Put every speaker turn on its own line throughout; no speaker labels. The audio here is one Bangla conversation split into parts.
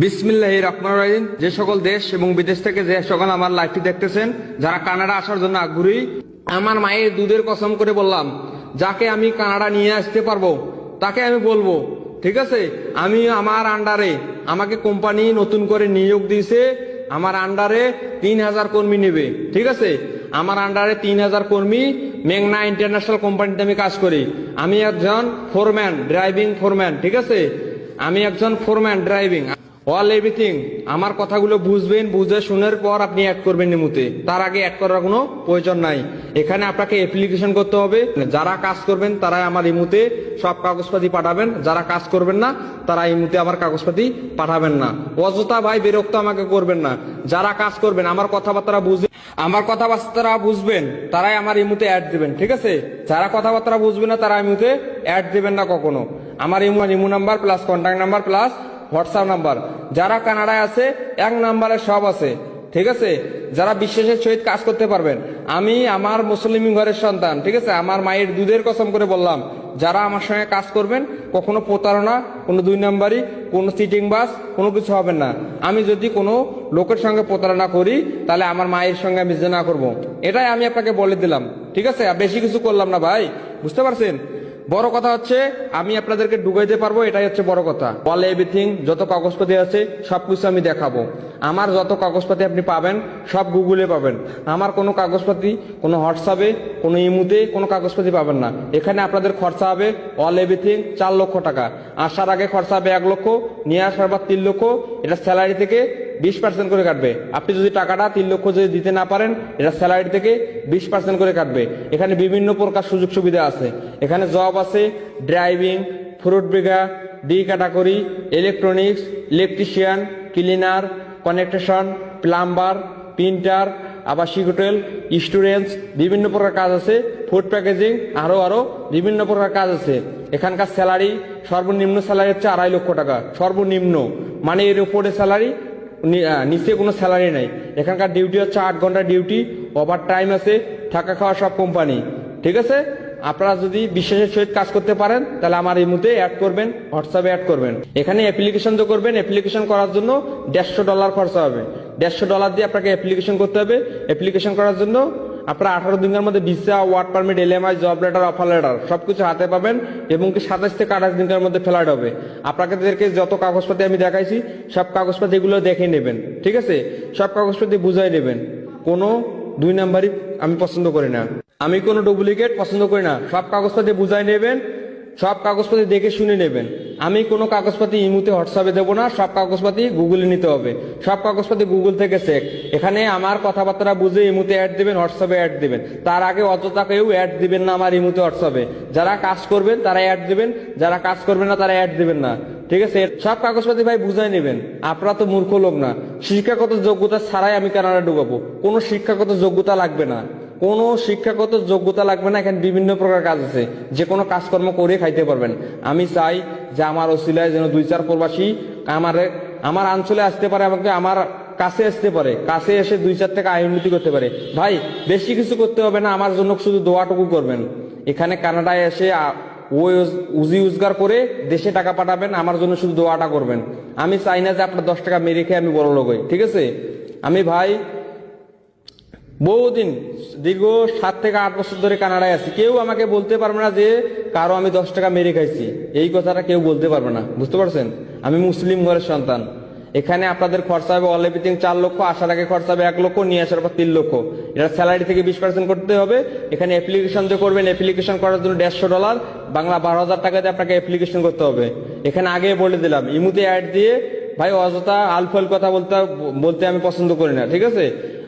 বিসমিল্লাহির রহমানির রহিম। যে সকল দেশ এবং বিদেশ থেকে যে সকল আমার লাইভটি দেখতেছেন, যারা কানাডা আসার জন্য আগ্রহী, আমার মায়ের দুধের কসম করে বললাম, যাকে আমি কানাডা নিয়ে আসতে পারবো তাকে আমি বলবো, ঠিক আছে। আমি আমার আন্ডারে, আমাকে কোম্পানি নতুন করে নিয়োগ দিয়েছে, আমার আন্ডারে 3000 কর্মী নেবে, ঠিক আছে। আমার আন্ডারে 3000 কর্মী, মেঘনা ইন্টারন্যাশনাল কোম্পানিতে আমি কাজ করি। আমি একজন ফোরম্যান, ড্রাইভিং ফোরম্যান, ঠিক আছে। আমি একজন ফোরম্যান ড্রাইভিং অল এভরিথিং। আমার কথাগুলো বুঝবেন, বুঝে শোনার পর আপনি অ্যাড করবেন নিমুতে। তার আগে অ্যাড করার কোনো প্রয়োজন নাই। এখানে আপনাকে অ্যাপ্লিকেশন করতে হবে। যারা কাজ করবেন তারাই আমার ইমুতে সব কাগজপাতি পাঠাবেন, যারা কাজ করবেন না তারা ইমুতে আমার কাগজপাতি পাঠাবেন না। অযথা ভাই বিরক্ত আমাকে করবেন না। যারা কাজ করবেন, আমার কথাবার্তা বুঝবেন তারাই আমার ইমুতে অ্যাড দিবেন, ঠিক আছে। যারা কথাবার্তা বুঝবেন না তারা ইমুতে অ্যাড দিবেন না কখনো। আমার ইমু number plus contact number plus WhatsApp number, যারা কানাডায় আছে এক নাম্বারে সব আছে, ঠিক আছে। যারা বিশ্বাসের সহিত কাজ করতে পারবেন, আমি আমার মুসলিম ঘরের সন্তান, ঠিক আছে। আমার মায়ের দুধের কসম করে বললাম, যারা আমার সঙ্গে কাজ করবেন কখনো প্রতারণা, কোনো দুই নাম্বারি, কোনো চিটিং বাস, কোনো কিছু হবে না। আমি যদি কোনো লোকের সঙ্গে প্রতারণা করি তাহলে আমার মায়ের সঙ্গে আমি জেনা করব, এটাই আমি আপনাকে বলে দিলাম, ঠিক আছে। বেশি কিছু করলাম না ভাই, বুঝতে পারছেন। বড় কথা হচ্ছে আমি আপনাদেরকে ঢুকাইতে পারবো, এটাই হচ্ছে বড় কথা। অল এভরিথিং, যত কাগজপাতি আছে সবকিছু আমি দেখাবো। আমার যত কাগজপাতি আপনি পাবেন সব গুগলে পাবেন। আমার কোনো কাগজপাতি কোনো হোয়াটসঅ্যাপে কোনো ইমুতে কোনো কাগজপাতি পাবেন না। এখানে আপনাদের খরচা হবে অল এভরিথিং 4 লক্ষ টাকা। আসার আগে খরচা হবে 1 লক্ষ, নিয়ে আসার পর 3 লক্ষ। এটা স্যালারি থেকে 20% করে কাটবে। আপনি যদি টাকাটা 3 লক্ষ যদি দিতে না পারেন, এটা স্যালারি থেকে 20% করে কাটবে। এখানে বিভিন্ন প্রকার সুযোগ সুবিধা আছে। এখানে জব আছে, ড্রাইভিং, ফ্রুট বিঘা, D category, electronics, electrician, cleaner, connection, plumber, printer, আবাসিক হোটেল, স্টুডেন্টস, বিভিন্ন প্রকার কাজ আছে। ফুড প্যাকেজিং, আরো বিভিন্ন প্রকার কাজ আছে। এখানকার স্যালারি, সর্বনিম্ন স্যালারি হচ্ছে 2.5 লক্ষ টাকা, সর্বনিম্ন। মানে এর উপরে স্যালারি, নিচে কোনো স্যালারি নাই। এখানকার ডিউটি হচ্ছে 8 ঘন্টা ডিউটি, ওভার টাইম আছে, থাকা খাওয়া সব কোম্পানি, ঠিক আছে। আপনারা যদি বিশ্বাসের সহিত কাজ করতে পারেন তাহলে আমার এই মুহূর্তে অ্যাড করবেন, হোয়াটসঅ্যাপে অ্যাড করবেন। এখানে অ্যাপ্লিকেশন তো করবেন, অ্যাপ্লিকেশন করার জন্য $150 খরচা হবে। $150 দিয়ে আপনাকে অ্যাপ্লিকেশন করতে হবে। অ্যাপ্লিকেশন করার জন্য আপনারা 18 দিনের মধ্যে visa, work permit, LMI, job letter, offer letter সবকিছু হাতে পাবেন, এবং কি 27 থেকে 28 দিনের মধ্যে ফ্লাইট হবে। আপনাদেরকে যত কাগজপাতি আমি দেখাইছি সব কাগজপাতি এগুলো দেখে নেবেন, ঠিক আছে। সব কাগজপাতি বুঝাই নেবেন। কোনো 2 নাম্বারই আমি পছন্দ করি না, আমি কোনো ডুপ্লিকেট পছন্দ করি না। সব কাগজপাতি বুঝাই নেবেন, সব কাগজপাতি দেখে শুনে নেবেন। আমি কোনো কাগজপাতি ইমুতে হোয়াটসঅ্যাপে দেবো না, সব কাগজপাতি গুগলে নিতে হবে। সব কাগজপাতি গুগল থেকে চেক। এখানে আমার কথাবার্তা বুঝে ইমুতে অ্যাড দিবেন, হোয়াটসঅ্যাপে অ্যাড দিবেন। তার আগে অযথা কেউ অ্যাড দিবেন না আমার ইমুতে, হোয়াটসঅ্যাপে। যারা কাজ করবেন তারা অ্যাড দিবেন, যারা কাজ করবেন না তারা অ্যাড দিবেন না, ঠিক আছে। সব কাগজপাতি ভাই বুঝাই নেবেন। আপনারা তো মূর্খ লোক না। শিক্ষাগত যোগ্যতা ছাড়াই আমি কানাডা ঢুকাবো। কোনো শিক্ষাগত যোগ্যতা লাগবে না, কোনো শিক্ষাগত যোগ্যতা লাগবে না। এখানে বিভিন্ন প্রকার কাজ আছে, যে কোনো কাজকর্ম করে খাইতে পারবেন। আমি চাই যে আমার ওসিলায় যেন 2-4 প্রবাসী আমার অঞ্চলে আসতে পারে, আমাকে আমার কাছে আসতে পারে, কাছে এসে 2-4 টাকা আয় উন্নতি করতে পারে। ভাই বেশি কিছু করতে হবে না, আমার জন্য শুধু দোয়াটুকু করবেন। এখানে কানাডায় এসে উজি উজগার করে দেশে টাকা পাঠাবেন, আমার জন্য শুধু দোয়াটা করবেন। আমি চাই না যে আপনার 10 টাকা মেরে খেয়ে আমি বড় লোক হই, ঠিক আছে। আমি ভাই বহুদিন, দীর্ঘ 7 থেকে 8 বছর ধরে কানাডায় আছি। কেউ আমাকে বলতে পারবে না যে কারো আমি 10 টাকা মেরে খাইছি, এই কথাটা কেউ বলতে পারবে না, বুঝতে পারছেন। আমি মুসলিম ঘরের সন্তান। এখানে আপনাদের খরচা হবে অল এভরিথিং 4 লক্ষ, আসার আগে খরচা হবে 1 লক্ষ, নিয়ে আসার পর 3 লক্ষ। এটা স্যালারি থেকে 20% করতে হবে। এখানে অ্যাপ্লিকেশন যে করবেন, অ্যাপ্লিকেশন করার জন্য $150, বাংলা 12,000 টাকা দিয়ে আপনাকে অ্যাপ্লিকেশন করতে হবে। এখানে আগে বলে দিলাম, ইমুতে অ্যাড দিয়ে ভাই অযথা আলফাল কথা বলতে আমি পছন্দ করি না, ঠিক আছে।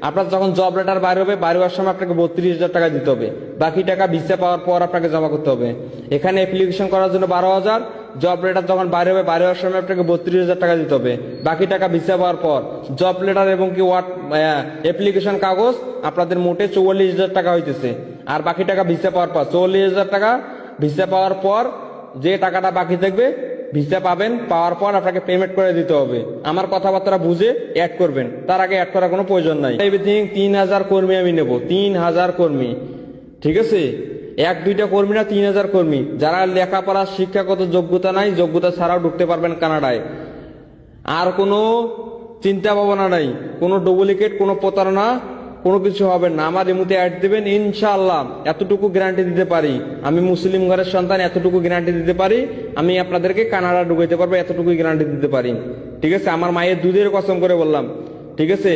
আপনার যখন জব লেটার বাইরে হবে, বাইরে হওয়ার সময় আপনাকে 32,000 টাকা দিতে হবে। বাকি টাকা ভিসা পাওয়ার পর আপনাকে জমা করতে হবে। এখানে অ্যাপ্লিকেশন করার জন্য 12,000, জব লেটার যখন বাইরে হবে, বাইরে হওয়ার সময় আপনাকে 32,000 টাকা দিতে হবে। বাকি টাকা ভিসা পাওয়ার পর। জব লেটার এবং কি অ্যাপ্লিকেশন কাগজ আপনাদের মোটে 44,000 টাকা হইতেছে। আর বাকি টাকা ভিসা পাওয়ার পর 44,000 টাকা। ভিসা পাওয়ার পর যে টাকাটা বাকি থাকবে, ভিসা পাবেন, পাওয়ার পর আপনাকে পেমেন্ট করে দিতে হবে। আমার কথাবার্তা বুঝে অ্যাড করবেন, তার আগে অ্যাড করার কোনো প্রয়োজন নাই। এভরিথিং 3000 কর্মী আমি নেব, 3000 কর্মী, ঠিক আছে। 1-2টা কর্মী না, 3000 কর্মী। যারা লেখাপড়া শিক্ষাগত যোগ্যতা নাই, যোগ্যতা ছাড়াও ঢুকতে পারবেন কানাডায়। আর কোনো চিন্তা ভাবনা নাই, কোনো ডুপ্লিকেট, কোনো প্রতারণা, কোনো কিছু হবে না। আমার ইমুতে অ্যাড দিবেন, ইনশাআল্লাহ এতটুকু গ্যারান্টি দিতে পারি, আমি মুসলিম ঘরের সন্তান, এতটুকু গ্যারান্টি দিতে পারি, আমি আপনাদেরকে কানাডা ঢুকাইতে পারবো, এতটুকু গ্যারান্টি দিতে পারি। ঠিক আছে, আমার মায়ের দুধের কসম করে বললাম। ঠিক আছে,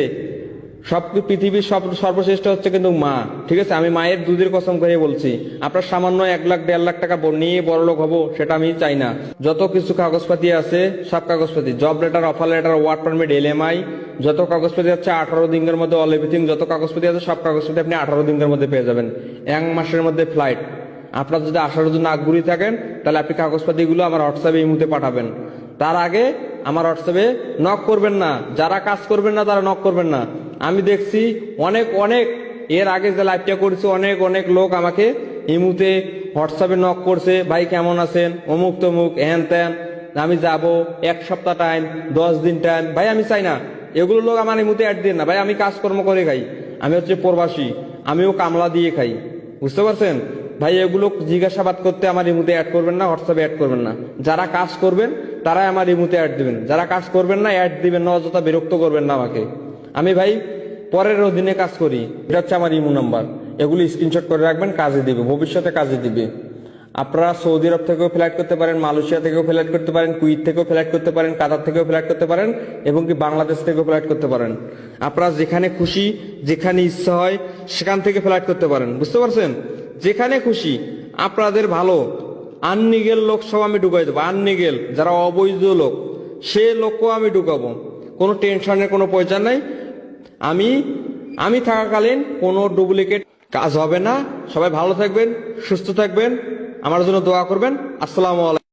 সব পৃথিবীর সর্বশ্রেষ্ঠ হচ্ছে কিন্তু মা। ঠিক আছে, আমি মায়ের দুধের কসম করে বলছি। আপনার সামান্য 1 লাখ 1.5 লাখ টাকা নিয়ে বড় লোক হবো সেটা আমি চাই না। যত কিছু কাগজপাতি আছে সব কাগজপাতি, job letter, offer letter, work permit, LMI, যত কাগজপাতি আছে 18 দিনের মধ্যে, অল এভরিথিং যত কাগজপাতি আছে সব কাগজপাতি আপনি 18 দিনের মধ্যে পেয়ে যাবেন। 1 মাসের মধ্যে ফ্লাইট। আপনার যদি আসার জন্য আগ্রহী থাকেন তাহলে আপনি কাগজপাতিগুলো আমার হোয়াটসঅ্যাপে এই মুহূর্তে পাঠাবেন। তার আগে আমার হোয়াটসঅ্যাপে নক করবেন না, যারা কাজ করবেন না তারা নক করবেন না। আমি দেখছি অনেক অনেক এর আগে যে লাইভটা করেছি, অনেক অনেক লোক আমাকে ইমুতে হোয়াটসঅ্যাপে নক করছে, ভাই কেমন আছেন, অমুক তমুক, হ্যান ত্যান, আমি যাব, 1 সপ্তাহ টাইম, 10 দিন টাইম। ভাই আমি চাই না এগুলো লোক আমার ইমুতে অ্যাড দিয়ে না। ভাই আমি কাজকর্ম করে খাই, আমি হচ্ছে প্রবাসী, আমিও কামলা দিয়ে খাই, বুঝতে পারছেন? ভাই এগুলো জিজ্ঞাসাবাদ করতে আমার ইমুতে অ্যাড করবেন না, হোয়াটসঅ্যাপে অ্যাড করবেন না। যারা কাজ করবেন তারাই আমার ইমুতে অ্যাড দিবেন, যারা কাজ করবেন না অ্যাড দিবেন না, অযথা বিরক্ত করবেন না আমাকে। আমি ভাই পরের অধীনে কাজ করি, এটা হচ্ছে আমার ইমো নাম্বার। এগুলি স্ক্রিনশট করে রাখবেন, কাজে দিবে, ভবিষ্যতে কাজে দিবে। আপনারা সৌদি আরব থেকেও ফ্লাইট করতে পারেন, মালয়েশিয়া থেকেও ফ্লাইট করতে পারেন, কুয়েত থেকেও ফ্লাইট করতে পারেন, কাতার থেকেও ফ্লাইট করতে পারেন, এবং কি বাংলাদেশ থেকেও ফ্লাইট করতে পারেন। আপনারা যেখানে খুশি, যেখানে ইচ্ছা হয় সেখান থেকে ফ্লাইট করতে পারেন, বুঝতে পারছেন? যেখানে খুশি আপনাদের ভালো। আননিগেল লোক সব আমি ঢুকাই দেবো, আননিগেল যারা অবৈধ লোক সে লোককেও আমি ঢুকাবো, কোনো টেনশনের কোনো প্রয়োজন নাই। আমি থাকাকালীন কোনো ডুপ্লিকেট কাজ হবে না। সবাই ভালো থাকবেন, সুস্থ থাকবেন, আমার জন্য দোয়া করবেন। আসসালামু আলাইকুম।